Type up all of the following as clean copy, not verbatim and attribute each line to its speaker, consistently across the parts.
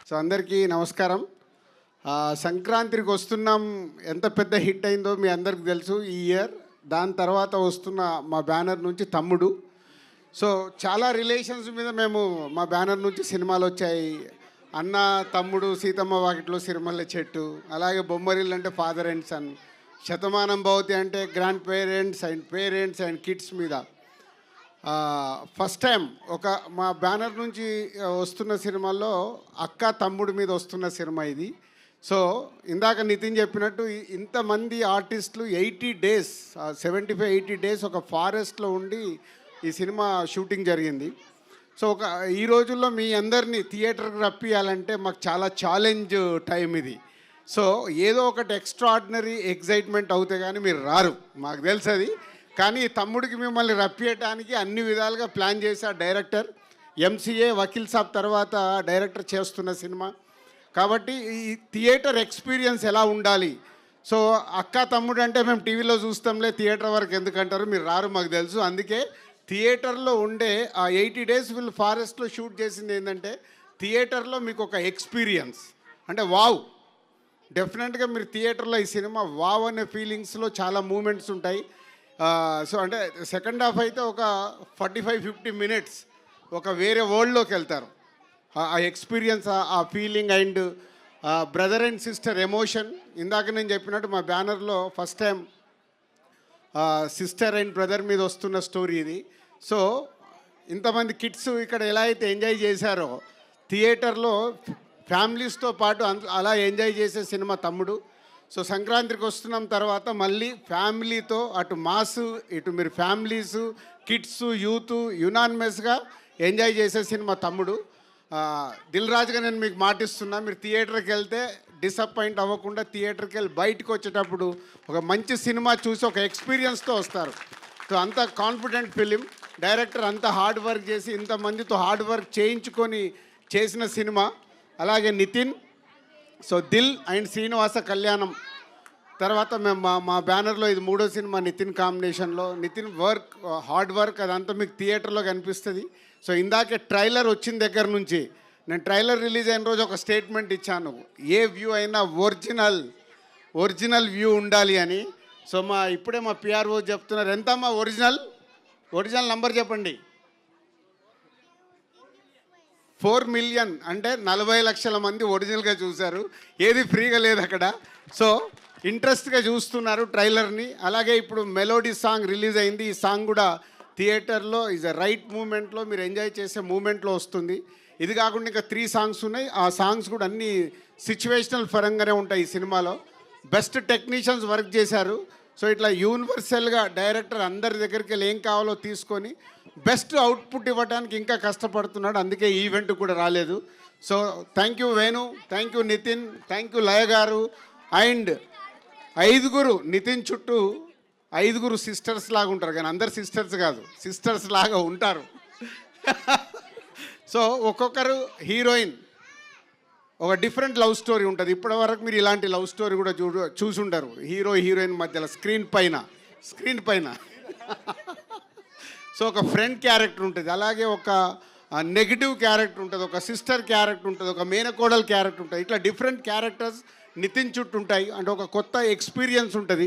Speaker 1: So అందరికీ నమస్కారం. సంక్రాంతికి వస్తున్నాం, ఎంత పెద్ద హిట్ అయిందో మీ అందరికి తెలుసు ఈ ఇయర్. దాని తర్వాత వస్తున్న మా బ్యానర్ నుంచి తమ్ముడు. సో చాలా రిలేషన్స్ మీద మేము మా బ్యానర్ నుంచి సినిమాలు వచ్చాయి. అన్న తమ్ముడు, సీతమ్మ వాకిట్లో సిరిమల్లె చెట్టు, అలాగే బొమ్మరిల్లు అంటే father and sun, Shatamanam Bhavati అంటే గ్రాండ్ పేరెంట్స్ అండ్ కిడ్స్ మీద. ఫస్ట్ టైం ఒక మా బ్యానర్ నుంచి వస్తున్న సినిమాల్లో అక్క తమ్ముడు మీద వస్తున్న సినిమా ఇది. సో ఇందాక నితిన్ చెప్పినట్టు ఇంతమంది ఆర్టిస్టులు 80 డేస్ 75-80 డేస్ ఒక ఫారెస్ట్లో ఉండి ఈ సినిమా షూటింగ్ జరిగింది. సో ఈ రోజుల్లో మీ అందరినీ థియేటర్కి రప్పియాలంటే మాకు చాలా ఛాలెంజ్ టైం ఇది. సో ఏదో ఒకటి ఎక్స్ట్రాడినరీ ఎగ్జైట్మెంట్ అవుతే కానీ మీరు రారు, మాకు తెలుసు అది. కానీ తమ్ముడికి మిమ్మల్ని రప్పియటానికి అన్ని విధాలుగా ప్లాన్ చేసే డైరెక్టర్. ఎంసీఏ వకీల్ సాబ్ తర్వాత డైరెక్టర్ చేస్తున్న సినిమా కాబట్టి ఈ థియేటర్ ఎక్స్పీరియన్స్ ఎలా ఉండాలి. సో అక్క తమ్ముడు అంటే మేము టీవీలో చూస్తాంలే, థియేటర్ వరకు ఎందుకంటారు, మీరు రారు మాకు తెలుసు. అందుకే థియేటర్లో ఉండే ఆ 80 డేస్ వీళ్ళు ఫారెస్ట్లో షూట్ చేసింది ఏంటంటే థియేటర్లో మీకు ఒక ఎక్స్పీరియన్స్ అంటే వావ్. డెఫినెట్గా మీరు థియేటర్లో ఈ సినిమా వావ్ అనే ఫీలింగ్స్లో చాలా మూమెంట్స్ ఉంటాయి. సో అంటే సెకండ్ హాఫ్ అయితే ఒక 45-50 మినిట్స్ ఒక వేరే వరల్డ్లోకి వెళ్తారు. ఆ ఎక్స్పీరియన్స్, ఆ feeling and brother and sister emotion. ఇందాక నేను చెప్పినట్టు మా బ్యానర్లో first time sister and brother మీద వస్తున్న స్టోరీ ఇది. సో ఇంతమంది కిడ్స్ ఇక్కడ ఎలా అయితే ఎంజాయ్ చేశారో థియేటర్లో ఫ్యామిలీస్తో పాటు అలా ఎంజాయ్ చేసే సినిమా తమ్ముడు. సో సంక్రాంతికి వస్తున్నాం తర్వాత మళ్ళీ ఫ్యామిలీతో అటు మాస్ ఇటు మీరు ఫ్యామిలీసు కిడ్స్ యూత్ యునానిమస్గా ఎంజాయ్ చేసే సినిమా తమ్ముడు. దిల్ రాజుగా నేను మీకు మాటిస్తున్నా, మీరు థియేటర్కి వెళ్తే డిసప్పాయింట్ అవ్వకుండా థియేటర్కి వెళ్ళి బయటకు వచ్చేటప్పుడు ఒక మంచి సినిమా చూసి ఒక ఎక్స్పీరియన్స్తో వస్తారు. సో అంత కాన్ఫిడెంట్ ఫిలిం. డైరెక్టర్ అంత హార్డ్ వర్క్ చేసి ఇంతమందితో హార్డ్ వర్క్ చేయించుకొని చేసిన సినిమా. అలాగే నితిన్. సో దిల్ అండ్ శ్రీనివాస కళ్యాణం తర్వాత మేము మా బ్యానర్లో ఇది 3వ సినిమా నితిన్ కాంబినేషన్లో. నితిన్ వర్క్, హార్డ్ వర్క్ అదంతా మీకు థియేటర్లో కనిపిస్తుంది. సో ఇందాకే ట్రైలర్ వచ్చిన దగ్గర నుంచి నేను ట్రైలర్ రిలీజ్ అయిన రోజు ఒక స్టేట్మెంట్ ఇచ్చాను, ఏ వ్యూ అయినా ఒరిజినల్ వ్యూ ఉండాలి అని. సో ఇప్పుడే మా పిఆర్ఓ చెప్తున్నారు, ఎంతమ్మా ఒరిజినల్ నంబర్ చెప్పండి. 4 మిలియన్ అంటే 40 లక్షల మంది ఒరిజినల్గా చూశారు, ఏది ఫ్రీగా లేదు అక్కడ. సో ఇంట్రెస్ట్గా చూస్తున్నారు ట్రైలర్ని. అలాగే ఇప్పుడు మెలోడీ సాంగ్ రిలీజ్ అయింది. ఈ సాంగ్ కూడా థియేటర్లో ఈజ్ అ రైట్ మూమెంట్లో మీరు ఎంజాయ్ చేసే మూమెంట్లో వస్తుంది. ఇది కాకుండా ఇంకా 3 సాంగ్స్ ఉన్నాయి. ఆ సాంగ్స్ కూడా అన్ని సిచ్యువేషనల్ పరంగానే ఉంటాయి ఈ సినిమాలో. బెస్ట్ టెక్నీషియన్స్ వర్క్ చేశారు. సో ఇట్లా యూనివర్సల్గా డైరెక్టర్ అందరి దగ్గరికి వెళ్ళి ఏం కావాలో తీసుకొని బెస్ట్ అవుట్పుట్ ఇవ్వడానికి ఇంకా కష్టపడుతున్నాడు. అందుకే ఈవెంట్ కూడా రాలేదు. So thank you Venu, thank you Nitin, thank you Laya గారు. అండ్ 5 నితిన్ చుట్టూ 5 సిస్టర్స్ లాగా ఉంటారు, కానీ అందరు సిస్టర్స్ కాదు, సిస్టర్స్ లాగా ఉంటారు. సో ఒక్కొక్కరు హీరోయిన్ ఒక డిఫరెంట్ లవ్ స్టోరీ ఉంటుంది. ఇప్పటివరకు మీరు ఇలాంటి లవ్ స్టోరీ కూడా చూసుంటారు హీరో హీరోయిన్ మధ్యలో స్క్రీన్ పైన. సో ఒక ఫ్రెండ్ క్యారెక్టర్ ఉంటుంది, అలాగే ఒక నెగిటివ్ క్యారెక్టర్ ఉంటుంది, ఒక సిస్టర్ క్యారెక్టర్ ఉంటుంది, ఒక మేనకోడల్ క్యారెక్టర్ ఉంటుంది. ఇట్లా డిఫరెంట్ క్యారెక్టర్స్ నితిన్ చుట్టూ ఉంటాయి. అంటే ఒక కొత్త ఎక్స్పీరియన్స్ ఉంటుంది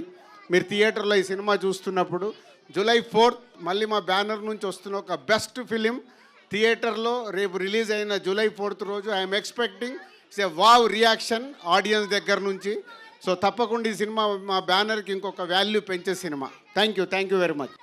Speaker 1: మీరు థియేటర్లో ఈ సినిమా చూస్తున్నప్పుడు. July 4th మళ్ళీ మా బ్యానర్ నుంచి వస్తున్న ఒక బెస్ట్ ఫిలిం థియేటర్లో రేపు రిలీజ్ అయిన July 4th రోజు I'm expecting it's a wow reaction audience దగ్గర నుంచి. సో తప్పకుండా ఈ సినిమా మా బ్యానర్కి ఇంకొక వాల్యూ పెంచే cinema. Thank you very much.